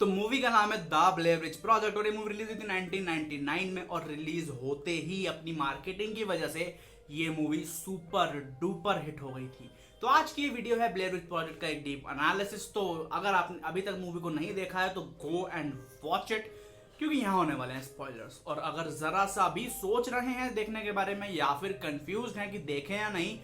तो मूवी का नाम है द ब्लेयर विच प्रोजेक्ट और ये मूवी रिलीज हुई थी 1999 में और रिलीज होते ही अपनी मार्केटिंग की वजह से ये मूवी सुपर डुपर हिट हो गई थी। तो आज की ये वीडियो है ब्लेयर विच प्रोजेक्ट का एक डीप एनालिसिस। तो अगर आपने अभी तक मूवी को नहीं देखा है तो गो एंड वॉच इट, क्योंकि यहाँ होने वाले हैं स्पॉयलर्स। और अगर जरा सा भी सोच रहे हैं देखने के बारे में या फिर कंफ्यूज हैं कि देखें या नहीं,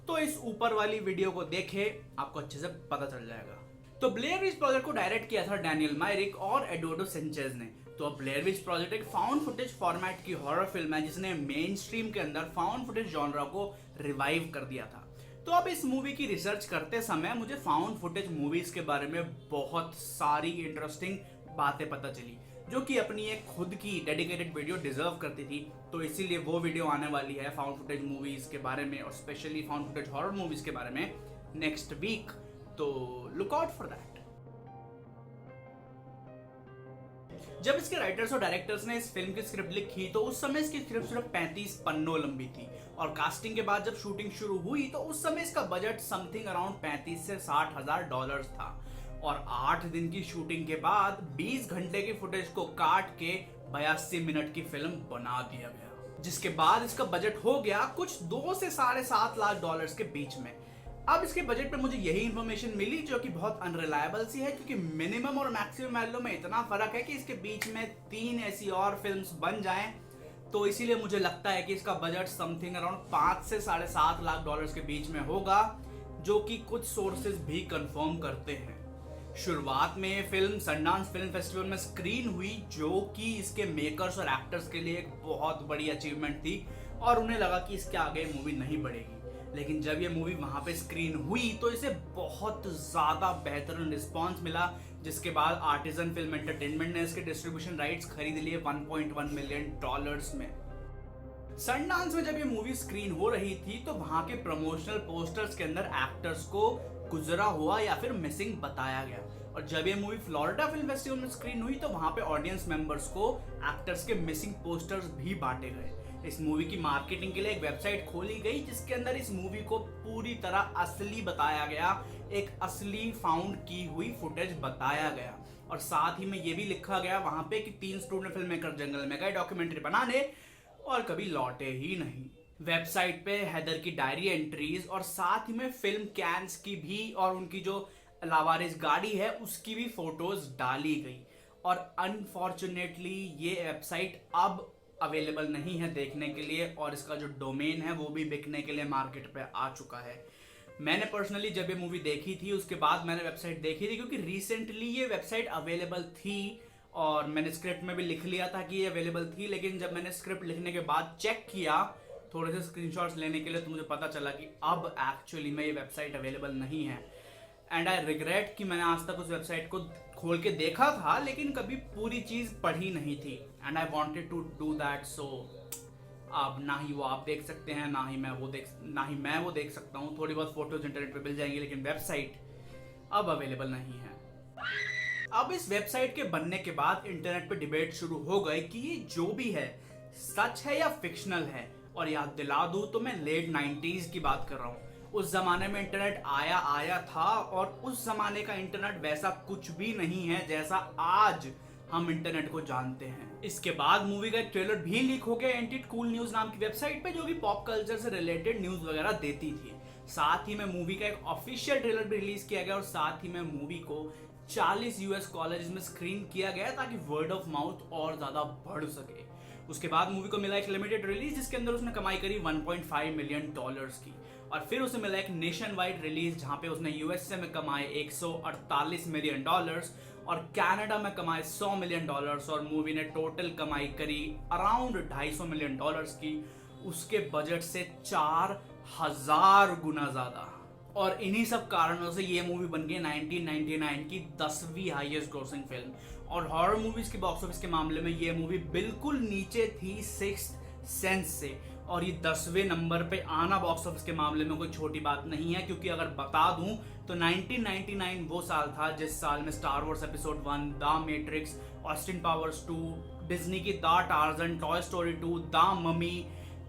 तो इस ऊपर वाली वीडियो को देखें, आपको अच्छे से पता चल जाएगा। तो ब्लेयर विच प्रोजेक्ट को डायरेक्ट किया था डैनियल मायरिक और एडोर्डो सेंचेज ने। तो ब्लेयर विच प्रोजेक्ट एक फाउंड फुटेज फॉर्मेट की हॉरर फिल्म है जिसने मेन स्ट्रीम के अंदर फाउंड फुटेज जॉनरा को रिवाइव कर दिया था। तो अब इस मूवी की रिसर्च करते समय मुझे फाउंड फुटेज मूवीज के बारे में बहुत सारी इंटरेस्टिंग बातें पता चली, जो कि अपनी एक खुद की डेडिकेटेड वीडियो डिजर्व करती थी। तो इसीलिए वो वीडियो आने वाली है फाउंड फुटेज मूवीज के बारे में और specially found footage horror movies के बारे में नेक्स्ट वीक। तो लुक आउट फॉर दैट। जब इसके राइटर्स और डायरेक्टर्स ने इस फिल्म की स्क्रिप्ट लिखी तो उस समय इसकी स्क्रिप्ट सिर्फ 35 पन्नों लंबी थी और कास्टिंग के बाद जब शूटिंग शुरू हुई तो उस समय इसका बजट समथिंग अराउंड 35 से 60 हजार डॉलर था। और 8 दिन की शूटिंग के बाद 20 घंटे की फुटेज को काट के 82 मिनट की फिल्म बना दिया गया, जिसके बाद इसका बजट हो गया कुछ 2 से 7.5 लाख डॉलर्स के बीच में। अब इसके बजट पे मुझे यही इंफॉर्मेशन मिली जो कि बहुत अनरिलायबल सी है, क्योंकि मिनिमम और मैक्सिमम वैल्यू में इतना फर्क है कि इसके बीच में 3 ऐसी और फिल्म्स बन जाएं। तो इसीलिए मुझे लगता है कि इसका बजट समथिंग अराउंड 5 से 7.5 लाख डॉलर्स के बीच में होगा, जो कि कुछ सोर्सेज भी कंफर्म करते हैं। शुरुआत में फिल्म सनडांस फिल्म फेस्टिवल में स्क्रीन हुई, जो कि इसके मेकर्स और एक्टर्स के लिए एक बहुत बड़ी अचीवमेंट थी और उन्हें लगा कि इसके आगे मूवी नहीं बढ़ेगी। लेकिन जब ये मूवी वहां पे स्क्रीन हुई तो इसे बहुत ज्यादा बेहतरीन रिस्पांस मिला, जिसके बाद आर्टिजन फिल्म एंटरटेनमेंट ने इसके डिस्ट्रीब्यूशन राइट्स खरीद लिए 1.1 मिलियन डॉलर्स में। सनडांस में जब ये मूवी स्क्रीन हो रही थी तो वहां के प्रमोशनल पोस्टर्स के अंदर एक्टर्स को गुजरा हुआ या फिर मिसिंग बताया गया। और जब ये मूवी फ्लोरिडा फिल्म फेस्टिवल में स्क्रीन हुई तो वहां पे ऑडियंस मेंबर्स को एक्टर्स के मिसिंग पोस्टर्स भी बांटे गए। इस मूवी की मार्केटिंग के लिए एक वेबसाइट खोली गई जिसके अंदर इस मूवी को पूरी तरह असली बताया गया, एक असली फाउंड की हुई फुटेज बताया गया। और साथ ही में ये भी लिखा गया वहां पे कि 3 स्टूडेंट फिल्म मेकर जंगल में गए डॉक्यूमेंट्री बनाने और कभी लौटे ही नहीं। वेबसाइट पे हैदर की डायरी एंट्रीज और साथ ही में फिल्म कैंस की भी और उनकी जो लावारिस गाड़ी है उसकी भी फोटोज डाली गई। और अनफॉर्चुनेटली ये वेबसाइट अब अवेलेबल नहीं है देखने के लिए और इसका जो डोमेन है वो भी बिकने के लिए मार्केट पे आ चुका है। मैंने पर्सनली जब ये मूवी देखी थी उसके बाद मैंने वेबसाइट देखी थी, क्योंकि रिसेंटली ये वेबसाइट अवेलेबल थी और मैंने स्क्रिप्ट में भी लिख लिया था कि ये अवेलेबल थी। लेकिन जब मैंने स्क्रिप्ट लिखने के बाद चेक किया थोड़े से स्क्रीनशॉट्स लेने के लिए तो मुझे पता चला कि अब एक्चुअली में ये वेबसाइट अवेलेबल नहीं है। एंड आई रिग्रेट कि मैंने आज तक उस वेबसाइट को खोल के देखा था लेकिन कभी पूरी चीज पढ़ी नहीं थी। And I wanted to do that, so अब ना ही वो आप देख सकते हैं ना ही मैं वो देख सकता हूँ। थोड़ी बहुत फोटोज इंटरनेट पे मिल जाएंगी लेकिन वेबसाइट अब अवेलेबल नहीं है। अब इस वेबसाइट के बनने के बाद इंटरनेट पे डिबेट शुरू हो गए कि ये जो भी है सच है या फिक्शनल है। और याद दिला दूं तो मैं लेट 90s की बात कर रहा हूँ। उस जमाने में इंटरनेट आया था और उस जमाने का इंटरनेट वैसा कुछ भी नहीं है जैसा आज हम इंटरनेट को जानते हैं। इसके बाद मूवी का एक ट्रेलर भी लीक हो गया एंटिट कूल न्यूज नाम की वेबसाइट पे, जो भी पॉप कल्चर से रिलेटेड न्यूज वगैरह देती थी। साथ ही में मूवी का एक ऑफिशियल ट्रेलर भी रिलीज किया गया और साथ ही में मूवी को 40 यूएस कॉलेज में स्क्रीन किया गया ताकि वर्ड ऑफ माउथ और ज्यादा बढ़ सके। उसके बाद मूवी को मिला एक लिमिटेड रिलीज जिसके अंदर उसने कमाई करी 1.5 मिलियन डॉलर्स की। और फिर उसे मिला एक नेशन वाइड रिलीज जहां पे उसने यूएसए में कमाए 148 मिलियन डॉलर्स और कनाडा में कमाए 100 मिलियन डॉलर्स। और मूवी ने टोटल कमाई करी अराउंड 250 मिलियन डॉलर्स की, उसके बजट से 4000 गुना ज्यादा। और इन्हीं सब कारणों से ये मूवी बन गई 1999 की 10वीं हाईएस्ट ग्रोसिंग फिल्म। और हॉरर मूवीज के बॉक्स ऑफिस के मामले में ये मूवी बिल्कुल नीचे थी सिक्स्थ सेंस से, और ये 10वें नंबर पे आना बॉक्स ऑफिस के मामले में कोई छोटी बात नहीं है। क्योंकि अगर बता दूं तो 1999 वो साल था जिस साल में Star Wars episode 1, the Matrix, Austin Powers 2, Disney की the Tarzan, Toy Story 2, the Mummy,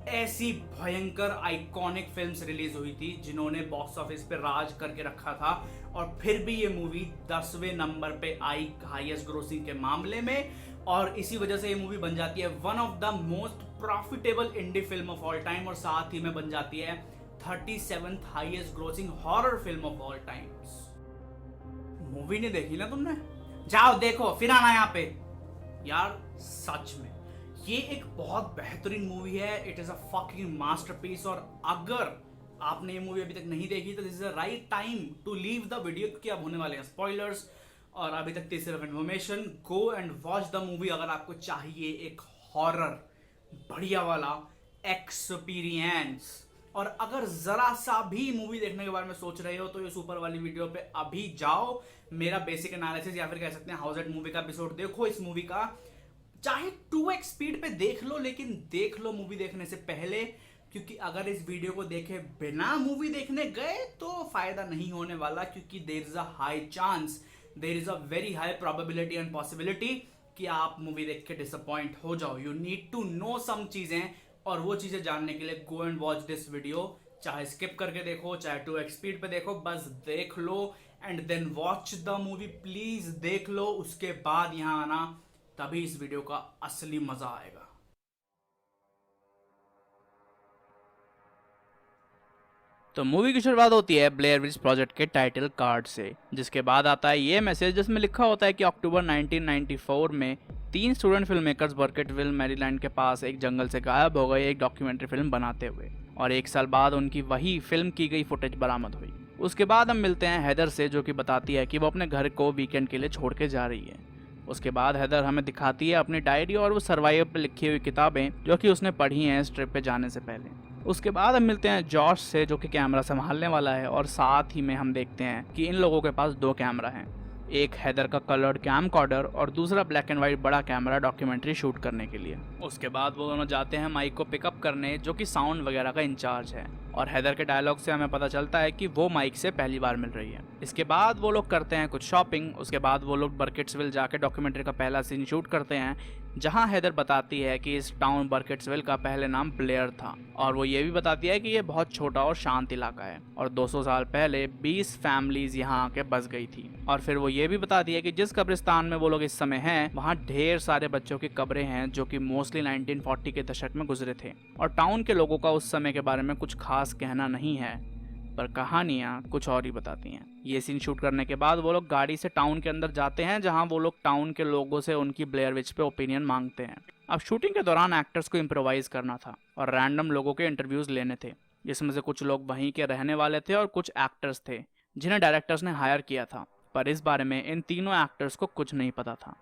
ऐसी भयंकर आइकॉनिक फिल्म्स रिलीज हुई थी जिन्होंने बॉक्स ऑफिस पे राज करके रखा था, और फिर भी ये मूवी 10वें नंबर पे आई हाईएस्ट ग्रोसिंग के मामले में, और इसी वजह से ये मूवी बन जाती है one of the most profitable indie film of all time, और साथ ही में बन जाती है 37th highest grossing horror film of all times. Movie नहीं देखी ना तुमने? जाओ देखो, फिर आना यहाँ पे यार। सच में ये एक बहुत बेहतरीन मूवी है। It is a fucking masterpiece, और अगर आपने ये मूवी अभी तक नहीं देखी तो this is the right time to leave the video, क्योंकि अब होने वाले हैं स्पॉयलर्स, और अभी तक की सिर्फ information. Go and watch the movie अगर आपको चाहिए एक हॉरर बढ़िया वाला एक्सपीरियंस। और अगर जरा सा भी मूवी देखने के बारे में सोच रहे हो तो इस ऊपर वाली वीडियो पे अभी जाओ, मेरा बेसिक एनालिसिस या फिर कह सकते हैं हाउस एट मूवी का एपिसोड देखो इस मूवी का। चाहे 2x स्पीड पे देख लो, लेकिन देख लो मूवी देखने से पहले, क्योंकि अगर इस वीडियो को देखे बिना मूवी देखने गए तो फायदा नहीं होने वाला, क्योंकि there is a high chance, there is a very high probability and possibility कि आप मूवी देख के डिसअपॉइंट हो जाओ। You need to know some चीजें, और वो चीजें जानने के लिए go and watch this video. चाहे स्किप करके देखो, चाहे 2x स्पीड पे देखो, बस देख लो and then watch the movie. Please देख लो, उसके बाद यहां आना, तभी इस वीडियो का असली मजा आएगा। तो मूवी की शुरुआत होती है ब्लेयर विच प्रोजेक्ट के टाइटल कार्ड से, जिसके बाद आता है ये मैसेज जिसमें लिखा होता है कि अक्टूबर 1994 में 3 स्टूडेंट फिल्म मेकर्स बर्केटविल मैरीलैंड के पास एक जंगल से गायब हो गए एक डॉक्यूमेंट्री फिल्म बनाते हुए, और 1 साल बाद उनकी वही फिल्म की गई फुटेज बरामद हुई। उसके बाद हम मिलते हैं हेदर से, जो कि बताती है कि वो अपने घर को वीकेंड के लिए छोड़ के जा रही है। उसके बाद हेदर हमें दिखाती है अपनी डायरी और वो सर्वाइवर पर लिखी हुई किताबें जो कि उसने पढ़ी हैं इस ट्रिप पे जाने से पहले। उसके बाद हम मिलते हैं जॉश से, जो कि कैमरा संभालने वाला है, और साथ ही में हम देखते हैं कि इन लोगों के पास 2 कैमरा हैं, एक हेदर का कलर्ड कैमकॉर्डर और दूसरा ब्लैक एंड व्हाइट बड़ा कैमरा डॉक्यूमेंट्री शूट करने के लिए। उसके बाद वो दोनों जाते हैं माइक को पिकअप करने, जो कि साउंड वगैरह का इंचार्ज है, और हेदर के डायलॉग से हमें पता चलता है कि वो माइक से पहली बार मिल रही है। इसके बाद वो लोग करते हैं कुछ शॉपिंग। उसके बाद वो लोग बर्केट्सविल जाके डॉक्यूमेंट्री का पहला सीन शूट करते हैं, जहां हेदर बताती है कि इस टाउन बर्केट्सविल का पहले नाम ब्लेयर था, और वो ये भी बताती है कि ये बहुत छोटा और शांत इलाका है, और 200 साल पहले 20 फैमिलीज यहाँ आके बस गई थी। और फिर वो ये भी बताती है कि जिस कब्रिस्तान में वो लोग इस समय हैं, वहाँ ढेर सारे बच्चों की कब्रें हैं जो कि मोस्टली 1940 के दशक में गुजरे थे, और टाउन के लोगों का उस समय के बारे में कुछ खास कहना नहीं है, पर कहानियाँ कुछ और ही बताती हैं। ये सीन शूट करने के बाद वो लोग गाड़ी से टाउन के अंदर जाते हैं, जहां वो लोग टाउन के लोगों से उनकी ब्लेयर विच पे ओपिनियन मांगते हैं। अब शूटिंग के दौरान एक्टर्स को इम्प्रोवाइज करना था और रैंडम लोगों के इंटरव्यूज लेने थे, जिसमें से कुछ लोग वहीं के रहने वाले थे और कुछ एक्टर्स थे जिन्हें डायरेक्टर्स ने हायर किया था, पर इस बारे में इन तीनों एक्टर्स को कुछ नहीं पता था।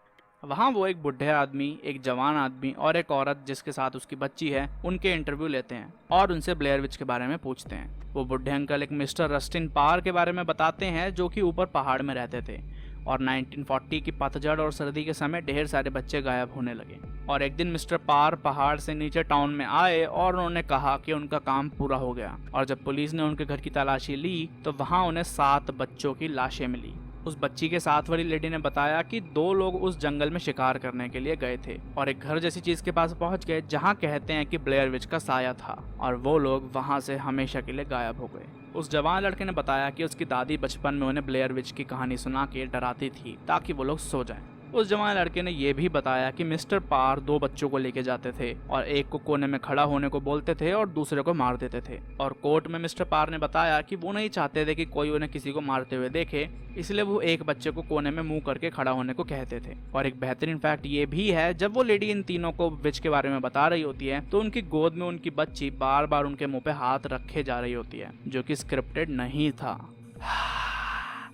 वहाँ वो एक बुढ़े आदमी, एक जवान आदमी और एक औरत जिसके साथ उसकी बच्ची है, उनके इंटरव्यू लेते हैं और उनसे ब्लेयर विच के बारे में पूछते हैं। वो बुढ़े अंकल एक मिस्टर रस्टिन पार के बारे में बताते हैं, जो कि ऊपर पहाड़ में रहते थे, और 1940 की पतझड़ और सर्दी के समय ढेर सारे बच्चे गायब होने लगे। और एक दिन मिस्टर पार पहाड़ से नीचे टाउन में आए और उन्होंने कहा कि उनका काम पूरा हो गया, और जब पुलिस ने उनके घर की तलाशी ली तो वहाँ उन्हें 7 बच्चों की लाशें मिली। उस बच्ची के साथ वाली लेडी ने बताया कि 2 लोग उस जंगल में शिकार करने के लिए गए थे और एक घर जैसी चीज के पास पहुंच गए जहां कहते हैं कि ब्लेयर विच का साया था, और वो लोग वहां से हमेशा के लिए गायब हो गए। उस जवान लड़के ने बताया कि उसकी दादी बचपन में उन्हें ब्लेयर विच की कहानी सुना के डराती थी ताकि वो लोग सो जाएं। उस जवान लड़के ने यह भी बताया कि मिस्टर पार 2 बच्चों को लेके जाते थे और एक को कोने में खड़ा होने को बोलते थे और दूसरे को मार देते थे। और कोर्ट में मिस्टर पार ने बताया कि वो नहीं चाहते थे कि कोई उन्हें किसी को मारते हुए देखे, इसलिए वो एक बच्चे को कोने में मुंह करके खड़ा होने को कहते थे। और एक बेहतरीन फैक्ट ये भी है, जब वो लेडी इन तीनों को विच के बारे में बता रही होती है तो उनकी गोद में उनकी बच्ची बार बार उनके मुंह पे हाथ रखे जा रही होती है, जो कि स्क्रिप्टेड नहीं था।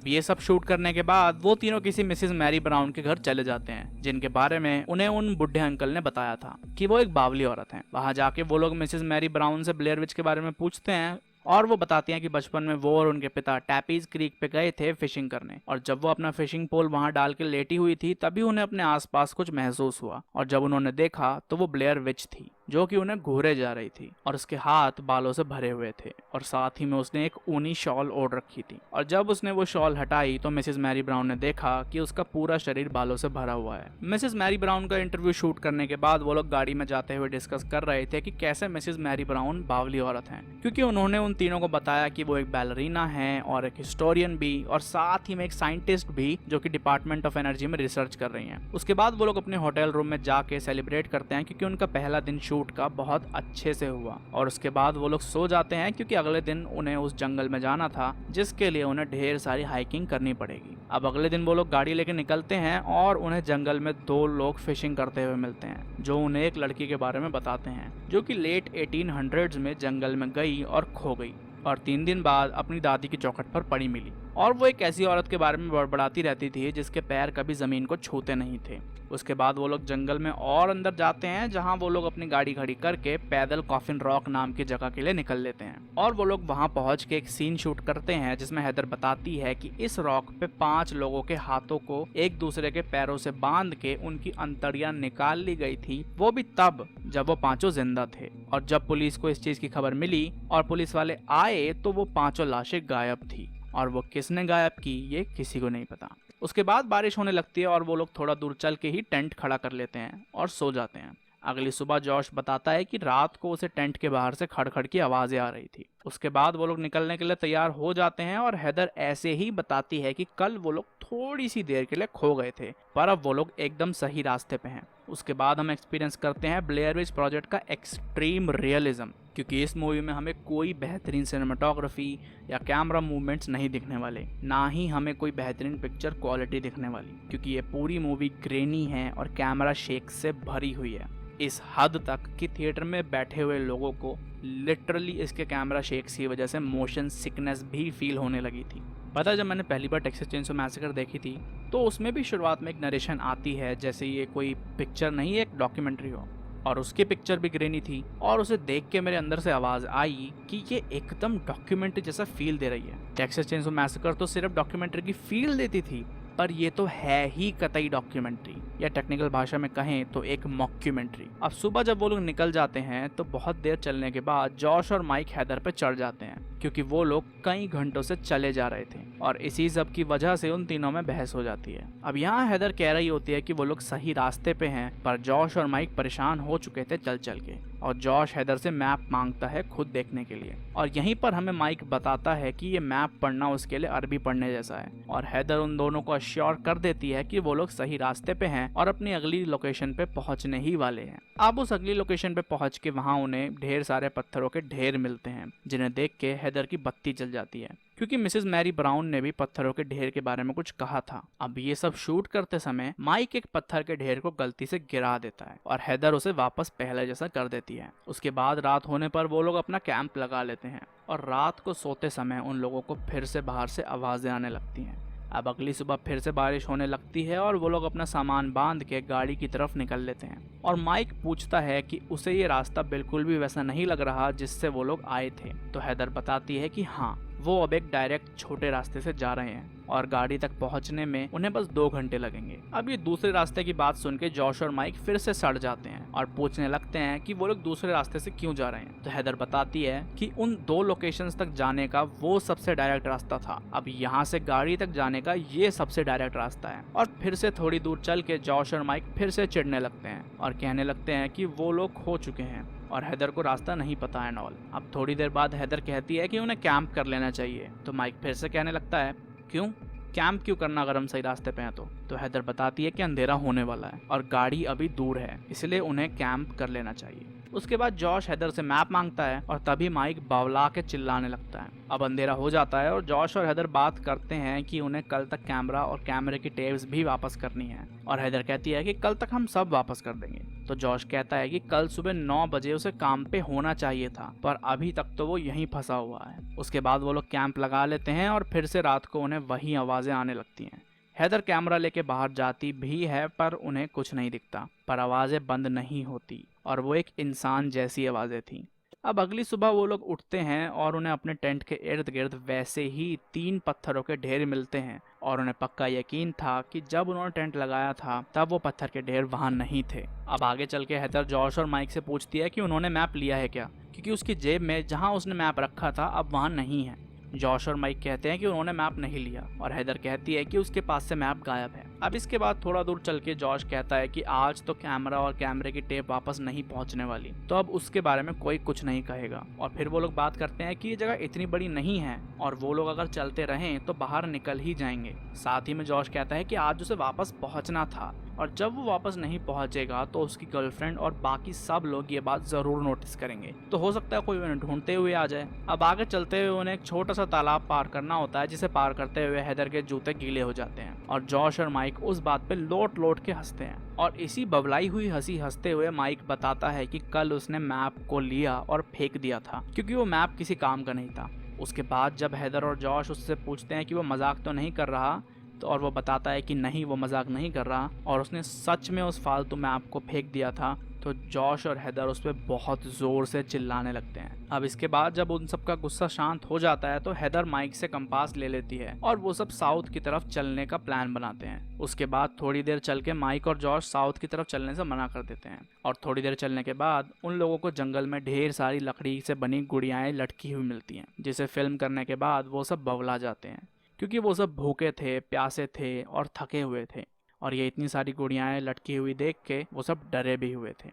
ये सब शूट करने के बाद वो तीनों किसी मिसेस मैरी ब्राउन के घर चले जाते हैं, जिनके बारे में उन्हें उन बुढ़े अंकल ने बताया था कि वो एक बावली औरत हैं। वहां जाके वो लोग मिसेस मैरी ब्राउन से ब्लेयर विच के बारे में पूछते हैं और वो बताती हैं कि बचपन में वो और उनके पिता टैपीज क्रीक पे गए थे फिशिंग करने, और जब वो अपना फिशिंग पोल वहां डाल के लेटी हुई थी तभी उन्हें अपने आसपास कुछ महसूस हुआ, और जब उन्होंने देखा तो वो ब्लेयर विच थी जो कि उन्हें घूरे जा रही थी, और उसके हाथ बालों से भरे हुए थे, और साथ ही में उसने एक ऊनी शॉल ओढ़ रखी थी। और जब उसने वो शॉल हटाई तो मिसेस मैरी ब्राउन ने देखा कि उसका पूरा शरीर बालों से भरा हुआ है। मिसेस मैरी ब्राउन का इंटरव्यू शूट करने के बाद वो लोग गाड़ी में जाते हुए डिस्कस कर रहे थे कि कैसे मिसेस मैरी ब्राउन बावली औरत हैं, क्योंकि उन्होंने उन तीनों को बताया कि वो एक बैलरीना है और एक हिस्टोरियन भी, और साथ ही में एक साइंटिस्ट भी जो कि डिपार्टमेंट ऑफ एनर्जी में रिसर्च कर रही हैं। उसके बाद वो लोग अपने होटल रूम में जाके सेलिब्रेट करते हैं क्योंकि उनका पहला दिन शूट का बहुत अच्छे से हुआ, और उसके बाद वो लोग सो जाते हैं क्योंकि अगले दिन उन्हें उस जंगल में जाना था जिसके लिए उन्हें ढेर सारी हाइकिंग करनी पड़ेगी। अब अगले दिन वो लोग गाड़ी लेके निकलते हैं और उन्हें जंगल में दो लोग फिशिंग करते हुए मिलते हैं जो उन्हें एक लड़की के बारे में बताते हैं जो कि लेट 1800s में जंगल में गई और खो गई, और 3 दिन बाद अपनी दादी की चौखट पर पड़ी मिली। और वो एक ऐसी औरत के बारे में बड़बड़ाती रहती थी जिसके पैर कभी जमीन को छूते नहीं थे। उसके बाद वो लोग जंगल में और अंदर जाते हैं जहां वो लोग अपनी गाड़ी खड़ी करके पैदल कॉफिन रॉक नाम की जगह के लिए निकल लेते हैं, और वो लोग वहां पहुंच के एक सीन शूट करते हैं जिसमें हैदर बताती है कि इस रॉक पे 5 लोगों के हाथों को एक दूसरे के पैरों से बांध के उनकी अंतड़ियां निकाल ली गई थी, वो भी तब जब वो पांचों जिंदा थे। और जब पुलिस को इस चीज की खबर मिली और पुलिस वाले आए तो वो 5 लाशें गायब थी, और वो किसने गायब की ये किसी को नहीं पता। उसके बाद बारिश होने लगती है और वो लोग थोड़ा दूर चल के ही टेंट खड़ा कर लेते हैं और सो जाते हैं। अगली सुबह जॉश बताता है कि रात को उसे टेंट के बाहर से खड़खड़ की आवाजें आ रही थी। उसके बाद वो लोग निकलने के लिए तैयार हो जाते हैं और हेदर ऐसे ही बताती है कि कल वो लोग थोड़ी सी देर के लिए खो गए थे पर अब वो लोग एकदम सही रास्ते पे हैं। उसके बाद हम एक्सपीरियंस करते हैं ब्लेयर विच प्रोजेक्ट का एक्सट्रीम रियलिज्म, क्योंकि इस मूवी में हमें कोई बेहतरीन सिनेमाटोग्राफी या कैमरा मूवमेंट्स नहीं दिखने वाले, ना ही हमें कोई बेहतरीन पिक्चर क्वालिटी दिखने वाली, क्योंकि ये पूरी मूवी ग्रेनी है और कैमरा शेक से भरी हुई है इस हद तक कि थिएटर में बैठे हुए लोगों को लिटरली इसके कैमरा शेक्स की वजह से मोशन सिकनेस भी फील होने लगी थी। पता है, जब मैंने पहली बार टेक्सास चेनसो मैसेकर देखी थी तो उसमें भी शुरुआत में एक नरेशन आती है जैसे ये कोई पिक्चर नहीं एक डॉक्यूमेंट्री हो, और उसकी पिक्चर भी ग्रेनी थी और उसे देख के मेरे अंदर से आवाज़ आई कि ये एकदम डॉक्यूमेंट्री जैसा फील दे रही है। टेक्सास चेनसो मैसेकर तो सिर्फ डॉक्यूमेंट्री की फील देती थी, पर ये तो है ही कतई डॉक्यूमेंट्री, या टेक्निकल भाषा में कहें तो एक मॉक्यूमेंट्री। अब सुबह जब वो लोग निकल जाते हैं तो बहुत देर चलने के बाद जॉश और माइक हैदर पे चढ़ जाते हैं क्योंकि वो लोग कई घंटों से चले जा रहे थे, और इसी सब की वजह से उन तीनों में बहस हो जाती है। अब यहाँ हैदर कह रही होती है कि वो लोग सही रास्ते पे हैं, पर जॉश और माइक परेशान हो चुके थे चल चल के, और जॉश हैदर से मैप मांगता है खुद देखने के लिए। और यहीं पर हमें माइक बताता है कि ये मैप पढ़ना उसके लिए अरबी पढ़ने जैसा है, और हैदर उन दोनों को अश्योर कर देती है कि वो लोग सही रास्ते पे हैं और अपनी अगली लोकेशन पे पहुंचने ही वाले हैं। अब उस अगली लोकेशन पे पहुंच के वहां उन्हें ढेर सारे पत्थरों के ढेर मिलते हैं जिन्हें देख के हैदर की बत्ती जल जाती है, क्योंकि मिसेस मैरी ब्राउन ने भी पत्थरों के ढेर के बारे में कुछ कहा था। अब ये सब शूट करते समय माइक एक पत्थर के ढेर को गलती से गिरा देता है और हैदर उसे वापस पहले जैसा कर देती है। उसके बाद रात होने पर वो लोग अपना कैंप लगा लेते हैं, और रात को सोते समय उन लोगों को फिर से बाहर से आवाजें आने लगती हैं। अब अगली सुबह फिर से बारिश होने लगती है और वो लोग अपना सामान बांध के गाड़ी की तरफ निकल लेते हैं, और माइक पूछता है कि उसे ये रास्ता बिल्कुल भी वैसा नहीं लग रहा जिससे वो लोग आए थे। तो हैदर बताती है कि हाँ, वो अब एक डायरेक्ट छोटे रास्ते से जा रहे हैं और गाड़ी तक पहुंचने में उन्हें बस 2 घंटे लगेंगे। अब ये दूसरे रास्ते की बात सुन के जॉश और माइक फिर से सड़ जाते हैं और पूछने लगते हैं कि वो लोग दूसरे रास्ते से क्यों जा रहे हैं। तो हैदर बताती है कि उन 2 लोकेशंस तक जाने का वो सबसे डायरेक्ट रास्ता था, अब यहाँ से गाड़ी तक जाने का ये सबसे डायरेक्ट रास्ता है। और फिर से थोड़ी दूर चल के जॉश और माइक फिर से चिढ़ने लगते हैं और कहने लगते हैं कि वो लोग खो चुके हैं और हैदर को रास्ता नहीं पता है नॉल। अब थोड़ी देर बाद हैदर कहती है कि उन्हें कैंप कर लेना चाहिए। तो माइक फिर से कहने लगता है क्यों कैंप क्यों करना अगर हम सही रास्ते पे हैं तो हैदर बताती है कि अंधेरा होने वाला है और गाड़ी अभी दूर है, इसलिए उन्हें कैंप कर लेना चाहिए। उसके बाद जॉश हैदर से मैप मांगता है और तभी माइक बावला के चिल्लाने लगता है। अब अंधेरा हो जाता है और जॉश और हैदर बात करते हैं कि उन्हें कल तक कैमरा और कैमरे की टेप्स भी वापस करनी है, और हैदर कहती है कि कल तक हम सब वापस कर देंगे। तो जॉश कहता है कि कल सुबह 9 बजे उसे काम पे होना चाहिए था, पर अभी तक तो वो यहीं फंसा हुआ है। उसके बाद वो लोग कैंप लगा लेते हैं और फिर से रात को उन्हें वही आवाजें आने लगती हैं। हैदर कैमरा लेके बाहर जाती भी है पर उन्हें कुछ नहीं दिखता, पर आवाजें बंद नहीं होती और वो एक इंसान जैसी आवाजें थी। अब अगली सुबह वो लोग उठते हैं और उन्हें अपने टेंट के इर्द गिर्द वैसे ही 3 पत्थरों के ढेर मिलते हैं और उन्हें पक्का यकीन था कि जब उन्होंने टेंट लगाया था तब वो पत्थर के ढेर वहां नहीं थे। अब आगे चल के हेदर जॉश और माइक से पूछती है कि उन्होंने मैप लिया है क्या, क्योंकि उसकी जेब में जहां उसने मैप रखा था अब वहां नहीं है। जॉश और माइक कहते हैं कि उन्होंने मैप नहीं लिया और हेदर कहती है कि उसके पास से मैप गायब है। अब इसके बाद थोड़ा दूर चल के जॉश कहता है कि आज तो कैमरा और कैमरे की टेप वापस नहीं पहुंचने वाली, तो अब उसके बारे में कोई कुछ नहीं कहेगा। और फिर वो लोग बात करते हैं कि ये जगह इतनी बड़ी नहीं है और वो लोग अगर चलते रहें तो बाहर निकल ही जाएंगे। साथ ही में जॉश कहता है कि आज उसे वापस पहुंचना था और जब वो वापस नहीं पहुंचेगा तो उसकी गर्लफ्रेंड और बाकी सब लोग ये बात जरूर नोटिस करेंगे, तो हो सकता है कोई उन्हें ढूंढते हुए आ जाए। अब आगे चलते हुए उन्हें एक छोटा सा तालाब पार करना होता है, जिसे पार करते हुए हेदर के जूते गीले हो जाते हैं और जॉश और माइक उस बात पे लोट लोट के हंसते हैं। और इसी बबलाई हुई हंसी हंसते हुए माइक बताता है कि कल उसने मैप को लिया और फेंक दिया था क्योंकि वो मैप किसी काम का नहीं था। उसके बाद जब हेदर और जॉश उससे पूछते हैं कि वो मजाक तो नहीं कर रहा, तो और वो बताता है कि नहीं, वो मजाक नहीं कर रहा और उसने सच में उस फालतू मैप को फेंक दिया था, तो जॉश और हेदर उस पर बहुत ज़ोर से चिल्लाने लगते हैं। अब इसके बाद जब उन सब का गुस्सा शांत हो जाता है तो हेदर माइक से कंपास ले लेती है और वो सब साउथ की तरफ चलने का प्लान बनाते हैं। उसके बाद थोड़ी देर चल के माइक और जॉश साउथ की तरफ चलने से मना कर देते हैं और थोड़ी देर चलने के बाद उन लोगों को जंगल में ढेर सारी लकड़ी से बनी गुड़ियाएं लटकी हुई मिलती हैं, जिसे फिल्म करने के बाद वो सब बवला जाते हैं क्योंकि वो सब भूखे थे, प्यासे थे और थके हुए थे और ये इतनी सारी गुड़ियाएं लटकी हुई देख के वो सब डरे भी हुए थे।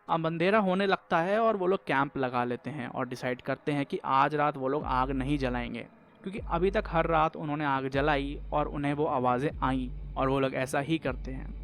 अब अंधेरा होने लगता है और वो लोग कैंप लगा लेते हैं और डिसाइड करते हैं कि आज रात वो लोग आग नहीं जलाएंगे, क्योंकि अभी तक हर रात उन्होंने आग जलाई और उन्हें वो आवाज़ें आईं और वो लोग ऐसा ही करते हैं।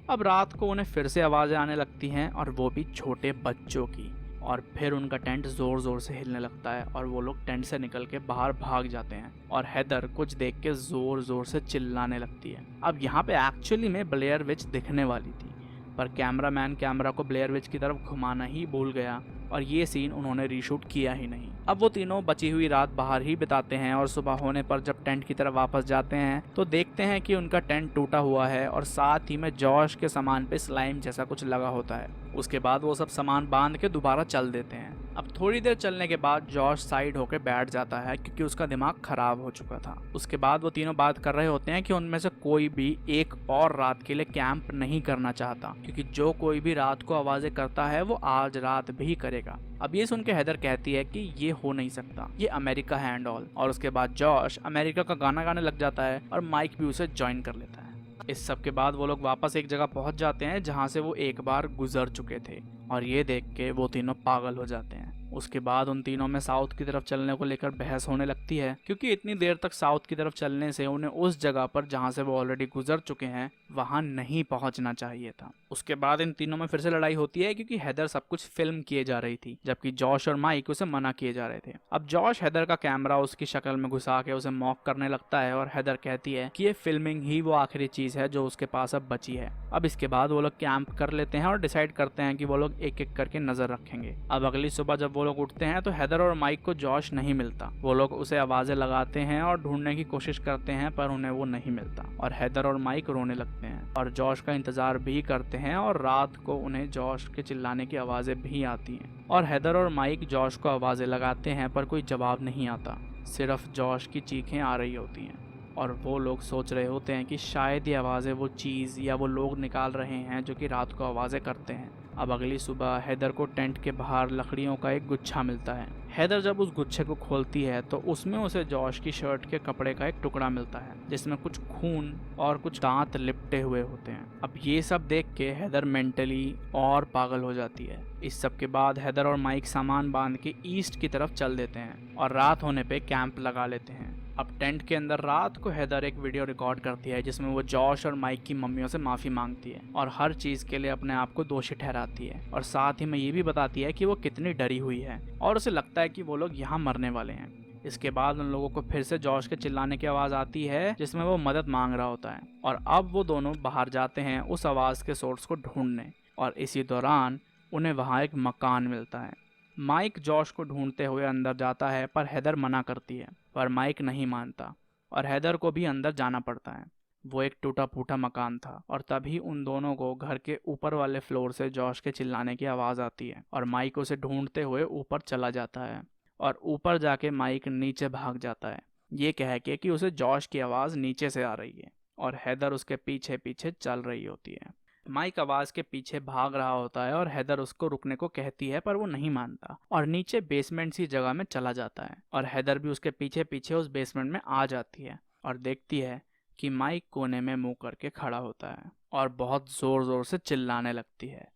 अब रात को उन्हें फिर से आवाज़ें आने लगती हैं और वो भी छोटे बच्चों की, और फिर उनका टेंट ज़ोर ज़ोर से हिलने लगता है और वो लोग टेंट से निकल के बाहर भाग जाते हैं और हेदर कुछ देख के ज़ोर ज़ोर से चिल्लाने लगती है। अब यहाँ पे एक्चुअली में ब्लेयर विच दिखने वाली थी, पर कैमरामैन कैमरा को ब्लेयर विच की तरफ घुमाना ही भूल गया और ये सीन उन्होंने रीशूट किया ही नहीं। अब वो तीनों बची हुई रात बाहर ही बिताते हैं और सुबह होने पर जब टेंट की तरफ वापस जाते हैं तो देखते हैं कि उनका टेंट टूटा हुआ है और साथ ही में जॉश के सामान पे स्लाइम जैसा कुछ लगा होता है। उसके बाद वो सब सामान बांध के दोबारा चल देते हैं। अब थोड़ी देर चलने के बाद जॉश साइड होकर बैठ जाता है क्योंकि उसका दिमाग खराब हो चुका था। उसके बाद वो तीनों बात कर रहे होते हैं कि उनमें से कोई भी एक और रात के लिए कैंप नहीं करना चाहता, क्योंकि जो कोई भी रात को आवाजें करता है वो आज रात भी करेगा। अब ये सुन के हेदर कहती है कि ये हो नहीं सकता, ये अमेरिका है एंड ऑल। और उसके बाद जॉश अमेरिका का गाना गाने लग जाता है और माइक भी उसे ज्वाइन कर लेता है। इस सब के बाद वो लोग वापस एक जगह पहुंच जाते हैं जहां से वो एक बार गुजर चुके थे और ये देख के वो तीनों पागल हो जाते हैं। उसके बाद उन तीनों में साउथ की तरफ चलने को लेकर बहस होने लगती है, क्योंकि इतनी देर तक साउथ की तरफ चलने से उन्हें उस जगह पर जहां से वो ऑलरेडी गुजर चुके हैं वहां नहीं पहुंचना चाहिए था। उसके बाद इन तीनों में फिर से लड़ाई होती है क्योंकि हेदर सब कुछ फिल्म किए जा रही थी जबकि जॉश और माइक उसे मना किए जा रहे थे। अब जॉश हेदर का कैमरा उसकी शक्ल में घुसा के उसे मॉक करने लगता है और हेदर कहती है कि ये फिल्मिंग ही वो आखिरी चीज है जो उसके पास अब बची है। अब इसके बाद वो लोग कैंप कर लेते हैं और डिसाइड करते हैं कि वो लोग एक एक करके नजर रखेंगे। अब अगली सुबह जब वो लोग उठते हैं तो हेदर और माइक को जॉश नहीं मिलता। वो लोग उसे आवाजें लगाते हैं और ढूंढने की कोशिश करते हैं पर उन्हें वो नहीं मिलता और हेदर और माइक रोने लगते हैं और जॉश का इंतजार भी करते हैं और रात को उन्हें जॉश के चिल्लाने की आवाजें भी आती हैं और हेदर और माइक जॉश को आवाजें लगाते हैं पर कोई जवाब नहीं आता, सिर्फ जॉश की चीखें आ रही होती हैं और वो लोग सोच रहे होते हैं कि शायद ये आवाज़ें वो चीज़ या वो लोग निकाल रहे हैं जो कि रात को आवाज़ें करते हैं। अब अगली सुबह हेदर को टेंट के बाहर लकड़ियों का एक गुच्छा मिलता है। हेदर जब उस गुच्छे को खोलती है तो उसमें उसे जॉश की शर्ट के कपड़े का एक टुकड़ा मिलता है जिसमें कुछ खून और कुछ दांत लिपटे हुए होते हैं। अब ये सब देख के हेदर मेंटली और पागल हो जाती है। इस सब के बाद हेदर और माइक सामान बांध के ईस्ट की तरफ चल देते हैं और रात होने पे कैंप लगा लेते हैं। अब टेंट के अंदर रात को हेदर एक वीडियो रिकॉर्ड करती है जिसमें वो जॉश और माइक की मम्मियों से माफ़ी मांगती है और हर चीज़ के लिए अपने आप को दोषी ठहराती है और साथ ही में ये भी बताती है कि वो कितनी डरी हुई है और उसे लगता है कि वो लोग यहाँ मरने वाले हैं। इसके बाद उन लोगों को फिर से जॉश के चिल्लाने की आवाज़ आती है जिसमें वो मदद मांग रहा होता है और अब वो दोनों बाहर जाते हैं उस आवाज़ के सोर्स को ढूंढने और इसी दौरान उन्हें वहाँ एक मकान मिलता है। माइक जॉश को ढूंढते हुए अंदर जाता है पर हेदर मना करती है, पर माइक नहीं मानता और हेदर को भी अंदर जाना पड़ता है। वो एक टूटा फूटा मकान था और तभी उन दोनों को घर के ऊपर वाले फ्लोर से जॉश के चिल्लाने की आवाज़ आती है और माइक उसे ढूंढते हुए ऊपर चला जाता है और ऊपर जाके माइक नीचे भाग जाता है, ये कह के कि उसे जॉश की आवाज़ नीचे से आ रही है और हेदर उसके पीछे पीछे चल रही होती है। माइक आवाज़ के पीछे भाग रहा होता है और हेदर उसको रुकने को कहती है पर वो नहीं मानता और नीचे बेसमेंट सी जगह में चला जाता है और हेदर भी उसके पीछे पीछे उस बेसमेंट में आ जाती है और देखती है कि माइक कोने में मुंह करके खड़ा होता है और बहुत ज़ोर ज़ोर से चिल्लाने लगती है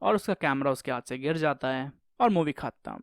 और उसका कैमरा उसके हाथ से गिर जाता है और मूवी खत्म।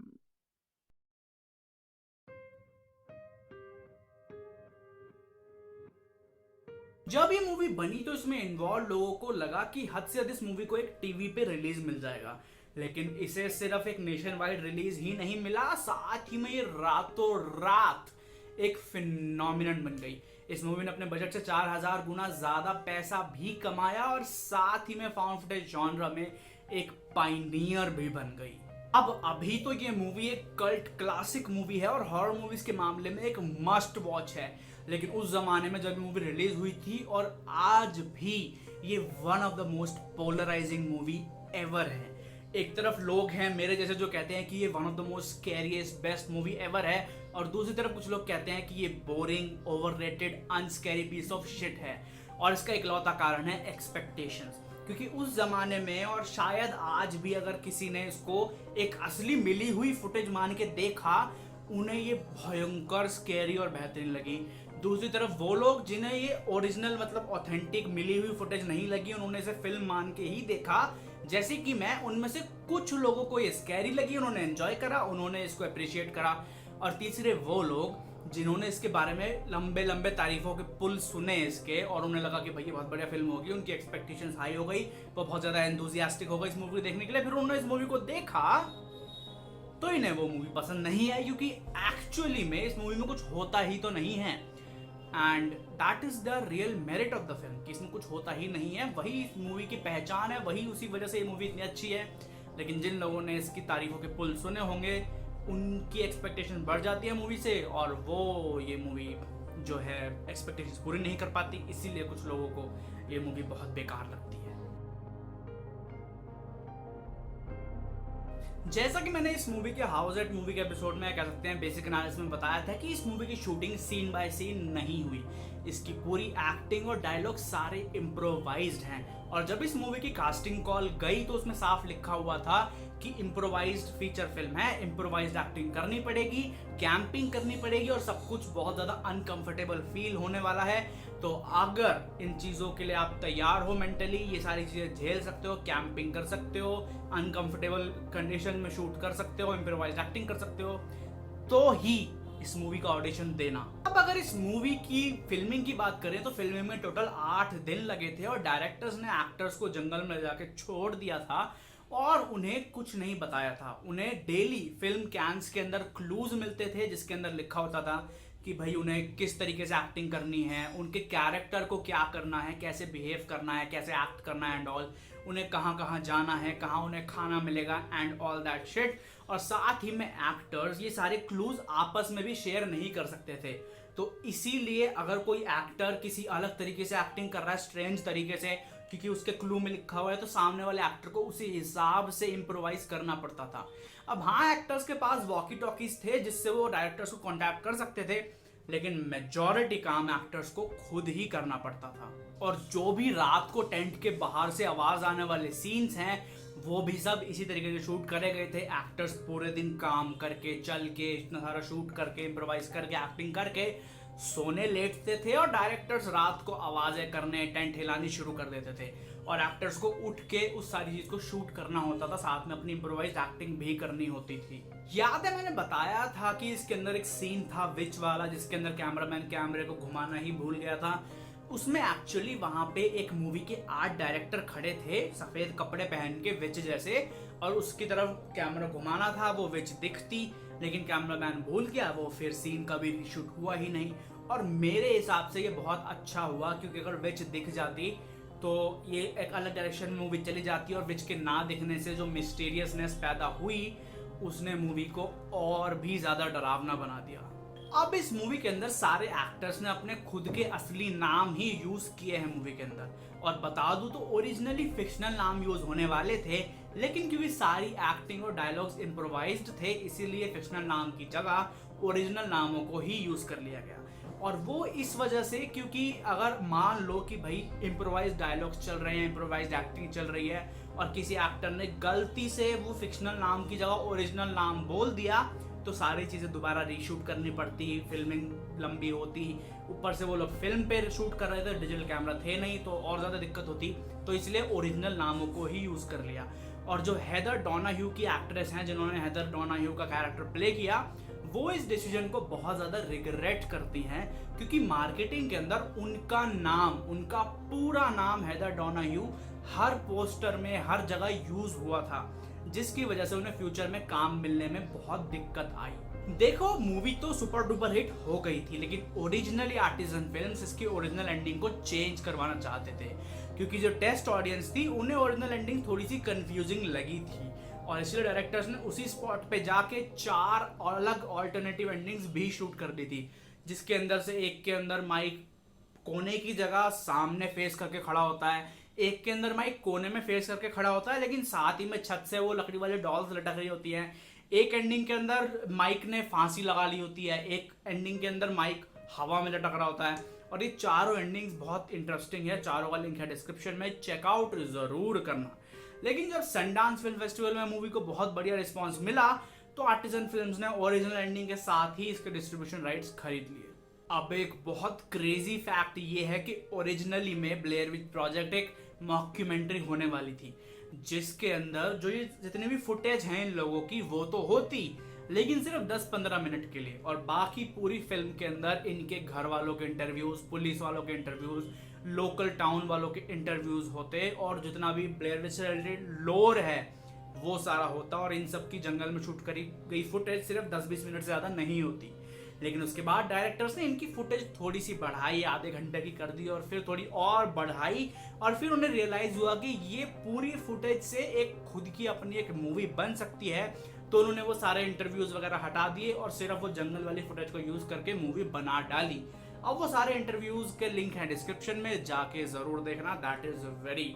जब ये मूवी बनी तो इसमें इन्वॉल्व लोगों को लगा कि हद से हद इस मूवी को एक टीवी पे रिलीज मिल जाएगा, लेकिन इसे सिर्फ एक नेशन वाइड रिलीज ही नहीं मिला, साथ ही में ये रातों रात एक फिनोमिनन बन गई। इस मूवी ने अपने बजट से 4000 गुना ज्यादा पैसा भी कमाया और साथ ही में फाउंड फुटेज जॉनरा में एक पायनियर भी बन गई। अब अभी तो ये मूवी एक कल्ट क्लासिक मूवी है और हॉरर मूवीज के मामले में एक मस्ट वॉच है, लेकिन उस जमाने में जब मूवी रिलीज हुई थी और आज भी ये one of the most polarising movie ever है। एक तरफ लोग हैं मेरे जैसे जो कहते हैं कि ये one of the most scariest best movie ever है और दूसरी तरफ कुछ लोग कहते हैं कि ये boring overrated unscary piece of shit है और इसका इकलौता कारण है एक्सपेक्टेशंस। क्योंकि उस जमाने में और शायद आज भी अगर किसी ने इसको एक असली मिली हुई फुटेज मान के देखा, उन्हें ये भयंकर स्कैरी और बेहतरीन लगी। दूसरी तरफ वो लोग जिन्हें ये ओरिजिनल मतलब ऑथेंटिक मिली हुई फुटेज नहीं लगी, उन्होंने इसे फिल्म मान के ही देखा, जैसे कि मैं, उनमें से कुछ लोगों को ये स्कैरी लगी, उन्होंने एंजॉय करा, उन्होंने इसको अप्रिशिएट करा। और तीसरे वो लोग जिन्होंने इसके बारे में लंबे लंबे तारीफों के पुल सुने इसके और उन्हें लगा कि भाई ये बहुत बढ़िया फिल्म होगी, उनकी एक्सपेक्टेशंस हाई हो गई, वो बहुत ज्यादा एंथुसियास्टिक हो गए इस मूवी को देखने के लिए। फिर उन्होंने इस मूवी को देखा तो इन्हें वो मूवी पसंद नहीं आई, क्योंकि एक्चुअली में इस मूवी में कुछ होता ही तो नहीं है। And that is the real merit of the film कि इसमें कुछ होता ही नहीं है, वही इस मूवी की पहचान है, वही उसी वजह से ये मूवी इतनी अच्छी है। लेकिन जिन लोगों ने इसकी तारीफों के पुल सुने होंगे उनकी एक्सपेक्टेशन बढ़ जाती है मूवी से और वो ये मूवी जो है एक्सपेक्टेशंस पूरी नहीं कर पाती, इसीलिए कुछ लोगों को ये मूवी बहुत बेकार लगती है। जैसा कि मैंने इस मूवी के हाउस एट मूवी के एपिसोड में कह सकते हैं बेसिक एनालिसिस में बताया था कि इस मूवी की शूटिंग सीन बाय सीन नहीं हुई, इसकी पूरी एक्टिंग और डायलॉग सारे इम्प्रोवाइज्ड हैं। और जब इस मूवी की कास्टिंग कॉल गई तो उसमें साफ लिखा हुआ था कि इम्प्रोवाइज्ड फीचर फिल्म है, इम्प्रोवाइज्ड एक्टिंग करनी पड़ेगी, कैंपिंग करनी पड़ेगी और सब कुछ बहुत ज्यादा अनकंफर्टेबल फील होने वाला है। तो अगर इन चीजों के लिए आप तैयार हो मेंटली, ये सारी चीजें झेल सकते हो, कैंपिंग कर सकते हो, अनकंफर्टेबल कंडीशन में शूट कर सकते हो, इम्प्रोवाइज्ड एक्टिंग कर सकते हो, तो ही इस मूवी का ऑडिशन देना। अब अगर इस मूवी की फिल्मिंग की बात करें तो फिल्मिंग में टोटल 8 दिन लगे थे और डायरेक्टर्स ने एक्टर्स को जंगल में जाके छोड़ दिया था और उन्हें कुछ नहीं बताया था। उन्हें डेली फिल्म कैंस के अंदर क्लूज मिलते थे जिसके अंदर लिखा होता था कि भाई उन्हें किस तरीके से एक्टिंग करनी है, उनके कैरेक्टर को क्या करना है, कैसे बिहेव करना है, कैसे एक्ट करना है एंड ऑल, उन्हें कहाँ कहाँ जाना है, कहाँ उन्हें खाना मिलेगा एंड ऑल दैट शिट। और साथ ही में एक्टर्स ये सारे क्लूज आपस में भी शेयर नहीं कर सकते थे। तो इसीलिए अगर कोई एक्टर किसी अलग तरीके से एक्टिंग कर रहा है, स्ट्रेंज तरीके से, क्योंकि उसके क्लू में लिखा हुआ है, तो सामने वाले एक्टर को उसी हिसाब से इम्प्रोवाइज करना पड़ता था। अब हाँ, एक्टर्स के पास वॉकी टॉकीज थे जिससे वो डायरेक्टर्स को कॉन्टैक्ट कर सकते थे, लेकिन मेजॉरिटी काम एक्टर्स को खुद ही करना पड़ता था। और जो भी रात को टेंट के बाहर से आवाज आने वाले सीन्स हैं वो भी सब इसी तरीके से शूट करे गए थे। एक्टर्स पूरे दिन काम करके, चल के, इतना सारा शूट करके, इम्प्रोवाइज करके, एक्टिंग करके सोने लेटते थे और डायरेक्टर्स रात को आवाजें करने, टेंट हिलानी शुरू कर देते थे और एक्टर्स को उठ के उस सारी चीज को शूट करना होता था, साथ में अपनी इम्प्रोवाइज्ड एक्टिंग भी करनी होती थी। याद है मैंने बताया था कि इसके अंदर एक सीन था विच वाला, जिसके अंदर कैमरामैन कैमरे को घुमाना ही भूल गया था। उसमें एक्चुअली वहां पे एक मूवी के आर्ट डायरेक्टर खड़े थे सफेद कपड़े पहन के विच जैसे, और उसकी तरफ कैमरा घुमाना था, वो विच दिखती, लेकिन कैमरामैन भूल गया, वो फिर सीन कभी शूट हुआ ही नहीं। और मेरे हिसाब से ये बहुत अच्छा हुआ, क्योंकि अगर विच दिख जाती तो ये एक अलग डायरेक्शन में मूवी चली जाती और विच के ना दिखने से जो मिस्टीरियसनेस पैदा हुई उसने मूवी को और भी ज्यादा डरावना बना दिया। अब इस मूवी के अंदर सारे एक्टर्स ने अपने खुद के असली नाम ही यूज किए हैं मूवी के अंदर, और बता दूं तो ओरिजिनली फिक्शनल नाम यूज होने वाले थे, लेकिन क्योंकि सारी एक्टिंग और डायलॉग्स इम्प्रोवाइज्ड थे इसीलिए फिक्शनल नाम की जगह ओरिजिनल नामों को ही यूज कर लिया गया। और वो इस वजह से क्योंकि अगर मान लो कि भाई इम्प्रोवाइज डायलॉग्स चल रहे हैं, इम्प्रोवाइज एक्टिंग चल रही है, और किसी एक्टर ने गलती से वो फिक्शनल नाम की जगह ओरिजिनल नाम बोल दिया तो सारी चीज़ें दोबारा रीशूट करनी पड़ती, फिल्मिंग लंबी होती, ऊपर से वो लोग फिल्म पे शूट कर रहे थे, डिजिटल कैमरा थे नहीं तो और ज़्यादा दिक्कत होती, तो इसलिए ओरिजिनल नामों को ही यूज़ कर लिया। और जो हेदर डोनाह्यू की एक्ट्रेस हैं जिन्होंने हेदर डोनाह्यू का कैरेक्टर प्ले किया, वो इस डिसीजन को बहुत ज़्यादा रिग्रेट करती हैं, क्योंकि मार्केटिंग के अंदर उनका नाम, उनका पूरा नाम हेदर डोनाह्यू हर पोस्टर में हर जगह यूज़ हुआ था, जिसकी वजह से उन्हें फ्यूचर में काम मिलने में बहुत दिक्कत आई। देखो मूवी तो सुपर डुपर हिट हो गई थी, लेकिन ओरिजिनली आर्टिजन फिल्म्स इसकी ओरिजिनल एंडिंग को चेंज करवाना चाहते थे, क्योंकि जो टेस्ट ऑडियंस थी उन्हें ओरिजिनल एंडिंग थोड़ी सी कंफ्यूजिंग लगी थी, और इसलिए डायरेक्टर्स ने उसी स्पॉट पे जाके 4 अलग ऑल्टरनेटिव एंडिंग्स भी शूट कर दी थी, जिसके अंदर से एक के अंदर माइक कोने की जगह सामने फेस करके खड़ा होता है, एक के अंदर माइक कोने में फेस करके खड़ा होता है लेकिन साथ ही में छत से वो लकड़ी वाले डॉल्स लटक रही होती हैं, एक एंडिंग के अंदर माइक ने फांसी लगा ली होती है, एक एंडिंग के अंदर माइक हवा में लटक रहा होता है, और ये चारों एंडिंग्स बहुत इंटरेस्टिंग है, चारों का लिंक है डिस्क्रिप्शन में, चेकआउट जरूर करना। लेकिन जब सनडांस फिल्म फेस्टिवल में मूवी को बहुत बढ़िया रिस्पॉन्स मिला तो आर्टिजन फिल्म्स ने ओरिजिनल एंडिंग के साथ ही इसके डिस्ट्रीब्यूशन राइट्स खरीद लिए। अब एक बहुत क्रेजी फैक्ट ये है कि ओरिजिनली में ब्लेयर विच प्रोजेक्ट एक मॉक्यूमेंट्री होने वाली थी, जिसके अंदर जो ये जितने भी फुटेज हैं इन लोगों की वो तो होती, लेकिन सिर्फ 10-15 मिनट के लिए, और बाकी पूरी फिल्म के अंदर इनके घर वालों के इंटरव्यूज, पुलिस वालों के इंटरव्यूज, लोकल टाउन वालों के इंटरव्यूज होते, और जितना भी ब्लेयर विच से रिलेटेड लोर है वो सारा होता, और इन सब की जंगल में शूट करी गई फुटेज सिर्फ 10-20 मिनट से ज़्यादा नहीं होती। लेकिन उसके बाद डायरेक्टर्स ने इनकी फुटेज थोड़ी सी बढ़ाई, आधे घंटे की कर दी, और फिर थोड़ी और बढ़ाई, और फिर उन्हें रियलाइज हुआ कि ये पूरी फुटेज से एक खुद की अपनी एक मूवी बन सकती है, तो उन्होंने वो सारे इंटरव्यूज वगैरह हटा दिए और सिर्फ वो जंगल वाली फुटेज को यूज करके मूवी बना डाली। अब वो सारे इंटरव्यूज के लिंक हैं डिस्क्रिप्शन में, जाके जरूर देखना, दैट इज वेरी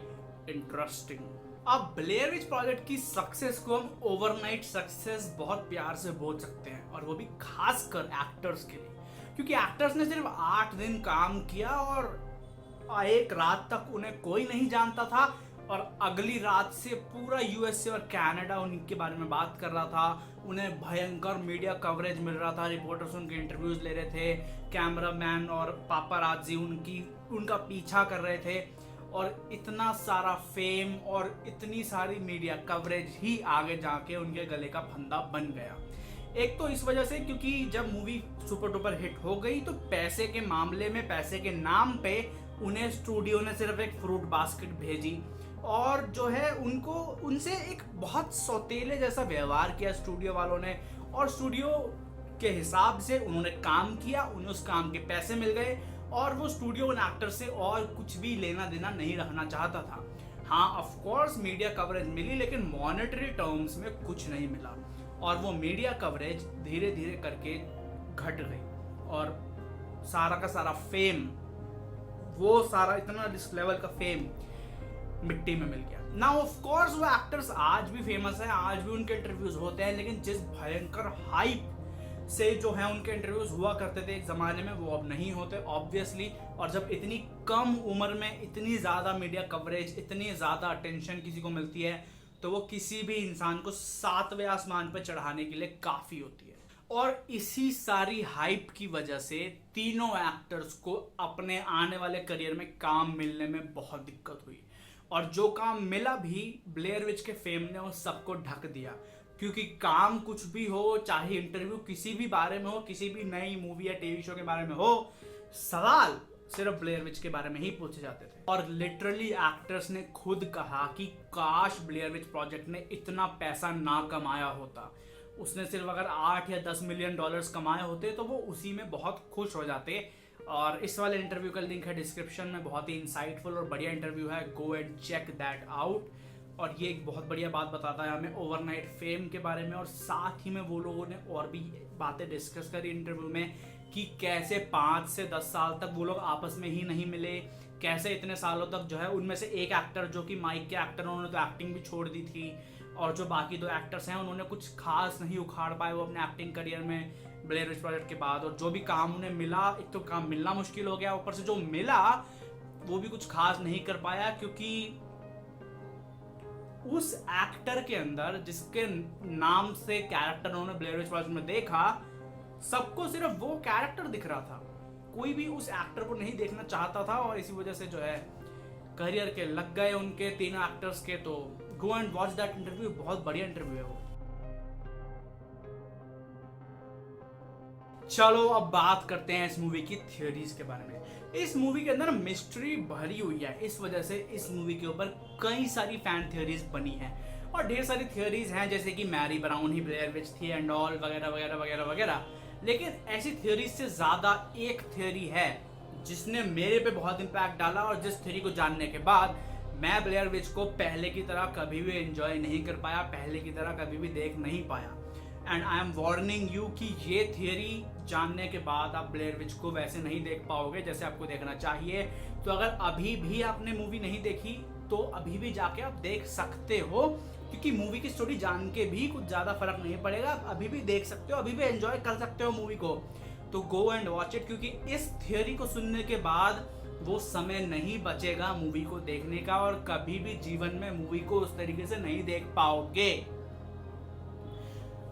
इंटरेस्टिंग। अब ब्लेयर विच प्रोजेक्ट की सक्सेस को हम ओवरनाइट सक्सेस बहुत प्यार से बोल सकते हैं, और वो भी खासकर एक्टर्स के लिए, क्योंकि एक्टर्स ने सिर्फ 8 दिन काम किया और एक रात तक उन्हें कोई नहीं जानता था, और अगली रात से पूरा यूएसए और कनाडा उनके बारे में बात कर रहा था, उन्हें भयंकर मीडिया कवरेज मिल रहा था, रिपोर्टर्स उनके इंटरव्यूज ले रहे थे, कैमरामैन और पापाराजी उनका पीछा कर रहे थे, और इतना सारा फेम और इतनी सारी मीडिया कवरेज ही आगे जाके उनके गले का फंदा बन गया। एक तो इस वजह से क्योंकि जब मूवी सुपर डुपर हिट हो गई तो पैसे के मामले में, पैसे के नाम पे उन्हें स्टूडियो ने सिर्फ एक फ्रूट बास्केट भेजी, और जो है उनसे एक बहुत सौतेले जैसा व्यवहार किया स्टूडियो वालों ने, और स्टूडियो के हिसाब से उन्होंने काम किया, उन्हें उस काम के पैसे मिल गए, और वो स्टूडियो उन एक्टर से और कुछ भी लेना देना नहीं रखना चाहता था। हाँ ऑफ कोर्स मीडिया कवरेज मिली, लेकिन मॉनेटरी टर्म्स में कुछ नहीं मिला, और वो मीडिया कवरेज धीरे धीरे करके घट गई, और सारा का सारा फेम, वो सारा इतना इस लेवल का फेम मिट्टी में मिल गया। ना ऑफ कोर्स वो एक्टर्स आज भी फेमस है, आज भी उनके इंटरव्यूज होते हैं, लेकिन जिस भयंकर हाइप से जो है उनके इंटरव्यूज हुआ करते थे एक जमाने में, वो अब नहीं होते ऑब्वियसली। और जब इतनी कम उम्र में इतनी ज़्यादा मीडिया कवरेज, इतनी ज़्यादा अटेंशन किसी को मिलती है, तो वो किसी भी इंसान को 7वें आसमान पर चढ़ाने के लिए काफ़ी होती है। और इसी सारी हाइप की वजह से तीनों एक्टर्स को अपने आने वाले करियर में काम मिलने में बहुत दिक्कत हुई, और जो काम मिला भी ब्लेयर विच के फेम ने उस सबको ढक दिया, क्योंकि काम कुछ भी हो, चाहे इंटरव्यू किसी भी बारे में हो, किसी भी नई मूवी या टीवी शो के बारे में हो, सवाल सिर्फ ब्लेयर विच के बारे में ही पूछे जाते थे। और लिटरली एक्टर्स ने खुद कहा कि काश ब्लेयर विच प्रोजेक्ट ने इतना पैसा ना कमाया होता, उसने सिर्फ अगर 8 या 10 मिलियन डॉलर्स कमाए होते तो वो उसी में बहुत खुश हो जाते। और इस वाले इंटरव्यू का लिंक है डिस्क्रिप्शन में, बहुत ही इंसाइटफुल और बढ़िया इंटरव्यू है, go and check that out. और ये एक बहुत बढ़िया बात बताता है हमें ओवरनाइट फेम के बारे में। और साथ ही में वो लोगों ने और भी बातें डिस्कस करी इंटरव्यू में कि कैसे 5 से 10 साल तक वो लोग आपस में ही नहीं मिले, कैसे इतने सालों तक जो है उनमें से एक एक्टर जो कि माइक के एक्टर उन्होंने तो एक्टिंग भी छोड़ दी थी, और जो बाकी 2 एक्टर्स हैं उन्होंने कुछ खास नहीं उखाड़ पाए वो अपने एक्टिंग करियर में ब्लेयर विच प्रोजेक्ट के बाद। और जो भी काम उन्हें मिला, एक तो काम मिलना मुश्किल हो गया, ऊपर से जो मिला वो भी कुछ खास नहीं कर पाया, क्योंकि उस एक्टर के अंदर जिसके नाम से कैरेक्टर उन्होंने ब्लेयर विच प्रोजेक्ट में देखा, सबको सिर्फ वो कैरेक्टर दिख रहा था, कोई भी उस एक्टर को नहीं देखना चाहता था। और इसी वजह से जो है करियर के लग गए उनके तीनों एक्टर्स के। तो गो एंड वॉच दैट इंटरव्यू, बहुत बढ़िया इंटरव्यू है वो। चलो अब बात करते हैं इस मूवी की थियोरीज के बारे में। इस मूवी के अंदर मिस्ट्री भरी हुई है, इस वजह से इस मूवी के ऊपर कई सारी फैन थियोरीज बनी हैं। और ढेर सारी थियोरीज हैं जैसे कि मैरी ब्राउन ही ब्लेयर विच थी एंड ऑल वगैरह वगैरह वगैरह वगैरह। लेकिन ऐसी थियोरीज से ज्यादा एक थियोरी है जिसने मेरे पे बहुत इम्पैक्ट डाला, और जिस थियोरी को जानने के बाद मैं ब्लेयर विच को पहले की तरह कभी भी एंजॉय नहीं कर पाया, पहले की तरह कभी भी देख नहीं पाया। And I am warning you कि ये थियोरी जानने के बाद आप ब्लेयर विच को वैसे नहीं देख पाओगे जैसे आपको देखना चाहिए। तो अगर अभी भी आपने मूवी नहीं देखी तो अभी भी जाके आप देख सकते हो, क्योंकि मूवी की स्टोरी जान के भी कुछ ज़्यादा फर्क नहीं पड़ेगा, आप अभी भी देख सकते हो, अभी भी एंजॉय कर सकते हो मूवी को। तो गो एंड वॉच इट, क्योंकि इस थियोरी को सुनने के बाद वो समय नहीं बचेगा मूवी को देखने का, और कभी भी जीवन में मूवी को उस तरीके से नहीं देख पाओगे।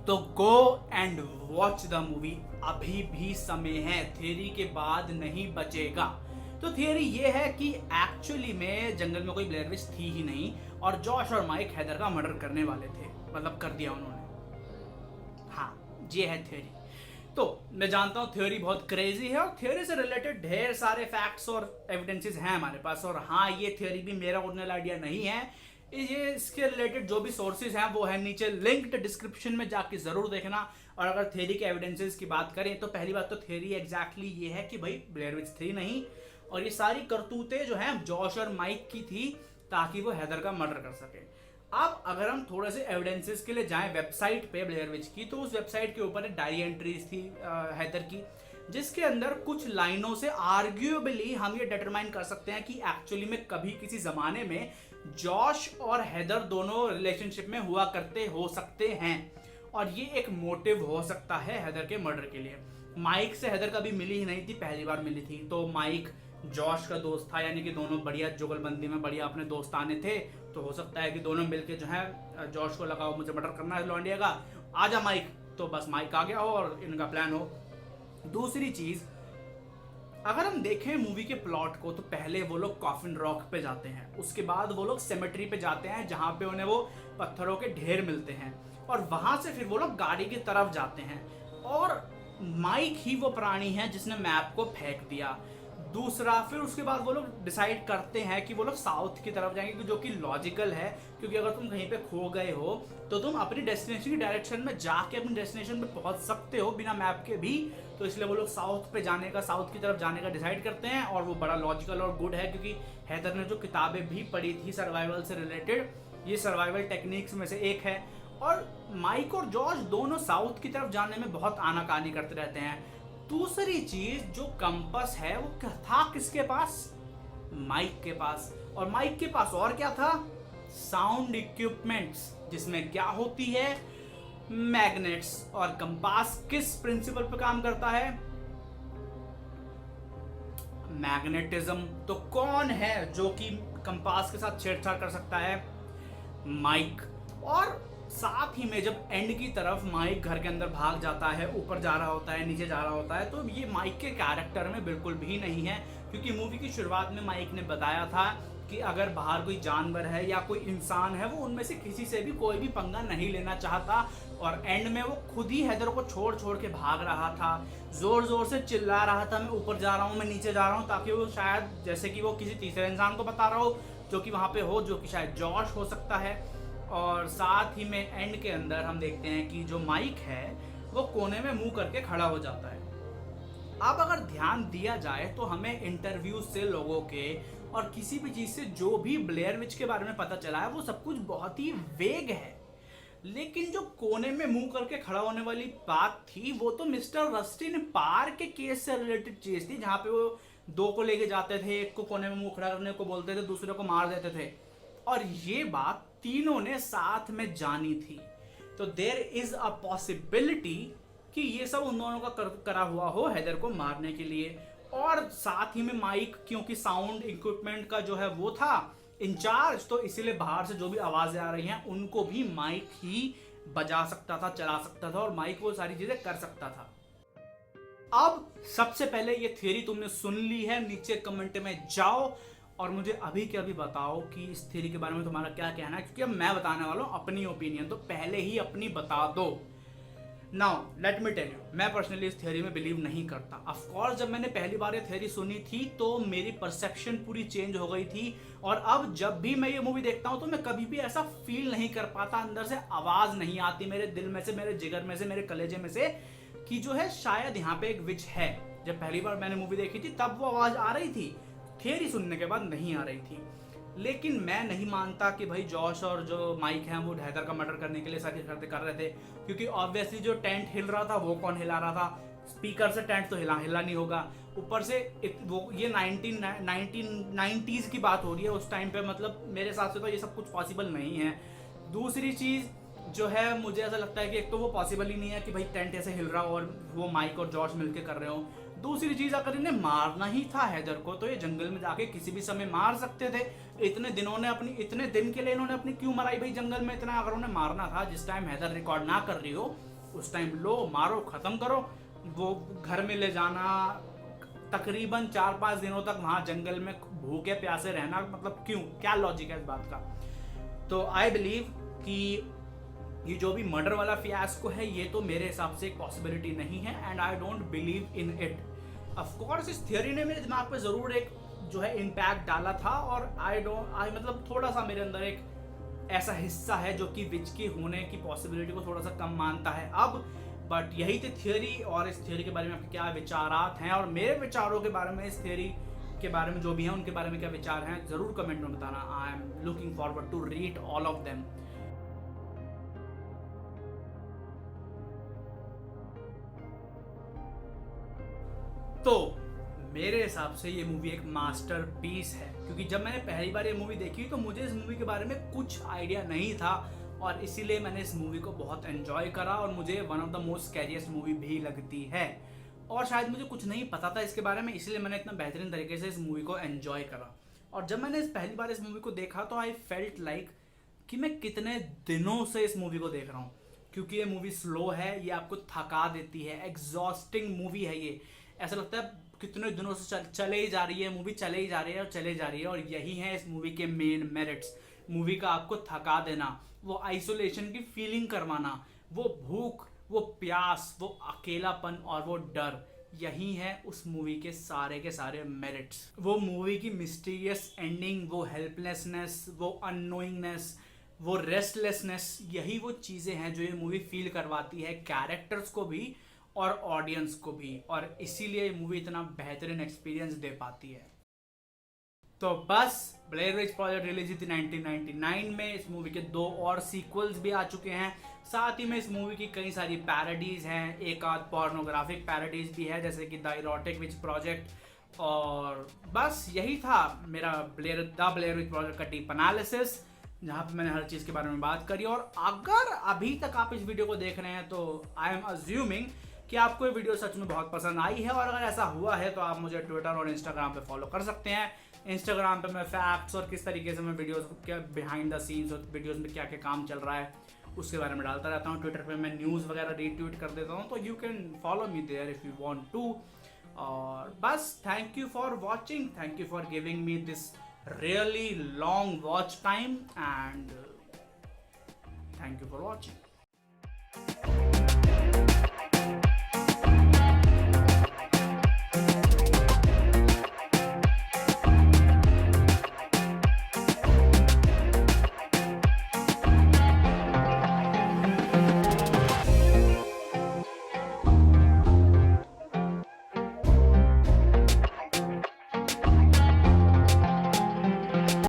तो गो एंड वॉच द मूवी, अभी भी समय है, थियोरी के बाद नहीं बचेगा। तो थियोरी ये है कि एक्चुअली में जंगल में कोई ब्लेयर विच थी ही नहीं, और जॉश और माइक हैदर का मर्डर करने वाले थे, मतलब कर दिया उन्होंने। हाँ, ये है थियोरी। तो मैं जानता हूँ थ्योरी बहुत क्रेजी है, और थ्योरी से रिलेटेड ढेर सारे फैक्ट्स और एविडेंसेस हैं हमारे पास। और हाँ, ये थ्योरी भी मेरा ओरिजिनल आइडिया नहीं है, ये इसके रिलेटेड जो भी सोर्सेज हैं वो है नीचे लिंक्ड डिस्क्रिप्शन में, जाके जरूर देखना। और अगर थ्योरी के एविडेंसेस की बात करें तो पहली बात तो थ्योरी एग्जैक्टली ये है कि भाई ब्लेयर विच थी नहीं, और ये सारी करतूतें जो हैं जॉश और माइक की थी ताकि वो हैदर का मर्डर कर सके। अब अगर हम थोड़े से एविडेंसेस के लिए जाएं वेबसाइट पे ब्लेयर विच की, तो उस वेबसाइट के ऊपर एक डायरी एंट्रीज थी हैदर की, जिसके अंदर कुछ लाइनों से आर्ग्यूएबली हम ये डिटरमाइन कर सकते हैं कि एक्चुअली में कभी किसी जमाने में जॉश और हैदर दोनों रिलेशनशिप में हुआ करते हो सकते हैं, और ये एक मोटिव हो सकता है हैदर के मर्डर के लिए। माइक से हैदर कभी मिली ही नहीं थी, पहली बार मिली थी, तो माइक जॉश का दोस्त था, यानी कि दोनों बढ़िया जुगलबंदी में बढ़िया अपने दोस्ताने थे। तो हो सकता है कि दोनों मिलके जो है जॉश को लगाओ मुझे मर्डर करना है लौंडिया का, आजा माइक, तो बस माइक आ गया हो और इनका प्लान हो। दूसरी चीज, अगर हम देखें मूवी के प्लॉट को, तो पहले वो लोग कॉफिन रॉक पे जाते हैं, उसके बाद वो लोग सेमेट्री पे जाते हैं जहां पे उन्हें वो पत्थरों के ढेर मिलते हैं, और वहां से फिर वो लोग गाड़ी की तरफ जाते हैं, और माइक ही वो प्राणी है जिसने मैप को फेंक दिया। दूसरा, फिर उसके बाद वो लोग डिसाइड करते हैं कि वो लोग साउथ की तरफ जाएंगे, जो कि लॉजिकल है, क्योंकि अगर तुम कहीं पे खो गए हो तो तुम अपनी डेस्टिनेशन की डायरेक्शन में जाके अपनी डेस्टिनेशन पे पहुंच सकते हो बिना मैप के भी। तो इसलिए वो लोग साउथ की तरफ जाने का डिसाइड करते हैं, और वो बड़ा लॉजिकल और गुड है, क्योंकि हैदर ने जो किताबें भी पढ़ी थी सर्वाइवल से रिलेटेड, ये सर्वाइवल टेक्निक्स में से एक है। और माइक और जॉर्ज दोनों साउथ की तरफ जाने में बहुत आनाकानी करते रहते हैं। दूसरी चीज, जो कंपास है वो था किसके पास? माइक के पास। और माइक के पास और क्या था? साउंड इक्विपमेंट्स, जिसमें क्या होती है? मैग्नेट्स। और कंपास किस प्रिंसिपल पे काम करता है? मैग्नेटिज्म। तो कौन है जो कि कंपास के साथ छेड़छाड़ कर सकता है? माइक। और साथ ही में जब एंड की तरफ माइक घर के अंदर भाग जाता है, ऊपर जा रहा होता है, नीचे जा रहा होता है, तो ये माइक के कैरेक्टर में बिल्कुल भी नहीं है, क्योंकि मूवी की शुरुआत में माइक ने बताया था कि अगर बाहर कोई जानवर है या कोई इंसान है, वो उनमें से किसी से भी कोई भी पंगा नहीं लेना चाहता। और एंड में वो खुद ही हैदर को छोड़ छोड़ के भाग रहा था, जोर जोर से चिल्ला रहा था, मैं ऊपर जा रहा हूँ, मैं नीचे जा रहा हूँ, ताकि वो शायद जैसे कि वो किसी तीसरे इंसान को बता रहा हो जो कि वहाँ पे हो, जो कि शायद जॉश हो सकता है। और साथ ही में एंड के अंदर हम देखते हैं कि जो माइक है वो कोने में मुंह करके खड़ा हो जाता है। अब अगर ध्यान दिया जाए तो हमें इंटरव्यू से लोगों के और किसी भी चीज से जो भी ब्लेयर विच के बारे में पता चला है वो सब कुछ बहुत ही वेग है। लेकिन जो कोने में मुंह करके खड़ा होने वाली बात थी वो तो मिस्टर रस्टिन पार के केस से रिलेटेड चीज थी, जहां पे वो दो को लेके जाते थे, एक को कोने में मुंह खड़ा करने को बोलते थे, दूसरे को मार देते थे, और ये बात तीनों ने साथ में जानी थी। तो देयर इज अ पॉसिबिलिटी कि ये सब उन दोनों का करा हुआ हो हैदर को मारने के लिए। और साथ ही में माइक, क्योंकि साउंड इक्विपमेंट का जो है वो था इंचार्ज, तो इसीलिए बाहर से जो भी आवाजें आ रही हैं उनको भी माइक ही बजा सकता था, चला सकता था, और माइक वो सारी चीजें कर सकता था। अब सबसे पहले ये थियरी तुमने सुन ली है, नीचे कमेंट में जाओ और मुझे अभी के अभी बताओ कि इस थियरी के बारे में तुम्हारा क्या कहना है, क्योंकि अब मैं बताने वाला हूं अपनी ओपिनियन, तो पहले ही अपनी बता दो। Now let me tell you, मैं पर्सनली इस थियरी में बिलीव नहीं करता। ऑफ कोर्स जब मैंने पहली बार ये थियरी सुनी थी तो मेरी परसेप्शन पूरी चेंज हो गई थी, और अब जब भी मैं ये मूवी देखता हूं तो मैं कभी भी ऐसा फील नहीं कर पाता, अंदर से आवाज नहीं आती मेरे दिल में से, मेरे जिगर में से, मेरे कलेजे में से कि जो है शायद यहाँ पे एक विच है। जब पहली बार मैंने मूवी देखी थी तब वो आवाज आ रही थी, थियरी सुनने के बाद नहीं आ रही थी। लेकिन मैं नहीं मानता कि भाई जॉश और जो माइक हैं वो हैदर का मर्डर करने के लिए सारी हरकतें कर रहे थे, क्योंकि ऑब्वियसली जो टेंट हिल रहा था वो कौन हिला रहा था? स्पीकर से टेंट तो हिला नहीं होगा। ऊपर से वो ये 1990s की बात हो रही है, उस टाइम पे मतलब मेरे हिसाब से तो ये सब कुछ पॉसिबल नहीं है। दूसरी चीज जो है, मुझे ऐसा लगता है कि एक तो वो पॉसिबल ही नहीं है कि भाई टेंट ऐसे हिल रहा हो और वो माइक और जॉर्ज मिलके कर रहे हो। दूसरी चीज, अगर इन्हें मारना ही था हैदर को तो ये जंगल में जाके किसी भी समय मार सकते थे। इतने दिन के लिए इन्होंने अपनी क्यों मराई भाई जंगल में? इतना अगर उन्हें मारना था, जिस टाइम हैदर रिकॉर्ड ना कर रही हो उस टाइम लो, मारो, खत्म करो। वो घर में ले जाना, तकरीबन 4-5 दिनों तक वहां जंगल में भूखे प्यासे रहना, मतलब क्यों? क्या लॉजिक है इस बात का? तो आई बिलीव कि ये जो भी मर्डर वाला फियास्को है ये तो मेरे हिसाब से एक पॉसिबिलिटी नहीं है, and I don't believe in it. Of course इस थियरी ने मेरे दिमाग पे जरूर एक जो है इम्पैक्ट डाला था, और आई मतलब थोड़ा सा मेरे अंदर एक ऐसा हिस्सा है जो कि विच की होने की पॉसिबिलिटी को थोड़ा सा कम मानता है अब। बट यही थी थियरी, और इस थियरी के बारे में आपके क्या विचारात हैं, और मेरे विचारों के बारे में, इस थियरी के बारे में जो भी हैं उनके बारे में क्या विचार हैं, जरूर कमेंट में बताना। I am looking forward to read all of them. तो मेरे हिसाब से ये मूवी एक मास्टरपीस है, क्योंकि जब मैंने पहली बार ये मूवी देखी तो मुझे इस मूवी के बारे में कुछ आइडिया नहीं था, और इसीलिए मैंने इस मूवी को बहुत एंजॉय करा, और मुझे one of the most scariest movie भी लगती है। और शायद मुझे कुछ नहीं पता था इसके बारे में, इसलिए मैंने इतना बेहतरीन तरीके से इस मूवी को एंजॉय करा। और जब मैंने पहली बार इस मूवी को देखा तो आई फेल्ट लाइक कि मैं कितने दिनों से इस मूवी को देख रहा हूँ, क्योंकि ये मूवी स्लो है, ये आपको थका देती है, एग्जॉस्टिंग मूवी है ये। ऐसा लगता है कितने दिनों से चले ही जा रही है मूवी, चले ही जा रही है और चले जा रही है, और यही है इस मूवी के मेन मेरिट्स। मूवी का आपको थका देना, वो आइसोलेशन की फीलिंग करवाना, वो भूख, वो प्यास, वो अकेलापन और वो डर, यही है उस मूवी के सारे मेरिट्स। वो मूवी की मिस्टीरियस एंडिंग, वो हेल्पलेसनेस, वो अननोइंगनेस, वो रेस्टलेसनेस, यही वो चीज़ें हैं जो ये मूवी फील करवाती है कैरेक्टर्स को भी और ऑडियंस को भी, और इसीलिए ये मूवी इतना बेहतरीन एक्सपीरियंस दे पाती है। तो बस ब्लेयर विच प्रोजेक्ट रिलीज हुई थी 1999 में। इस मूवी के 2 और सीक्वल्स भी आ चुके हैं, साथ ही में इस मूवी की कई सारी पैरोडीज हैं, एक आध पोर्नोग्राफिक पैरोडीज भी है जैसे कि द इरोटिक विच प्रोजेक्ट। और बस यही था मेरा द ब्लेयर विच प्रोजेक्ट का डीप एनालिसिस, जहाँ पे मैंने हर चीज़ के बारे में बात करी। और अगर अभी तक आप इस वीडियो को देख रहे हैं तो आई एम अज्यूमिंग कि आपको ये वीडियो सच में बहुत पसंद आई है, और अगर ऐसा हुआ है तो आप मुझे ट्विटर और इंस्टाग्राम पे फॉलो कर सकते हैं। इंस्टाग्राम पे मैं फैक्ट्स और किस तरीके से मैं वीडियोस क्या बिहाइंड द सीन्स और वीडियोस में क्या क्या काम चल रहा है उसके बारे में डालता रहता हूँ। ट्विटर पे मैं न्यूज़ वगैरह रीट्वीट कर देता हूँ, तो you can follow me there if you want to. और बस thank you for watching, thank you for giving me this really long watch time, and thank you for watching.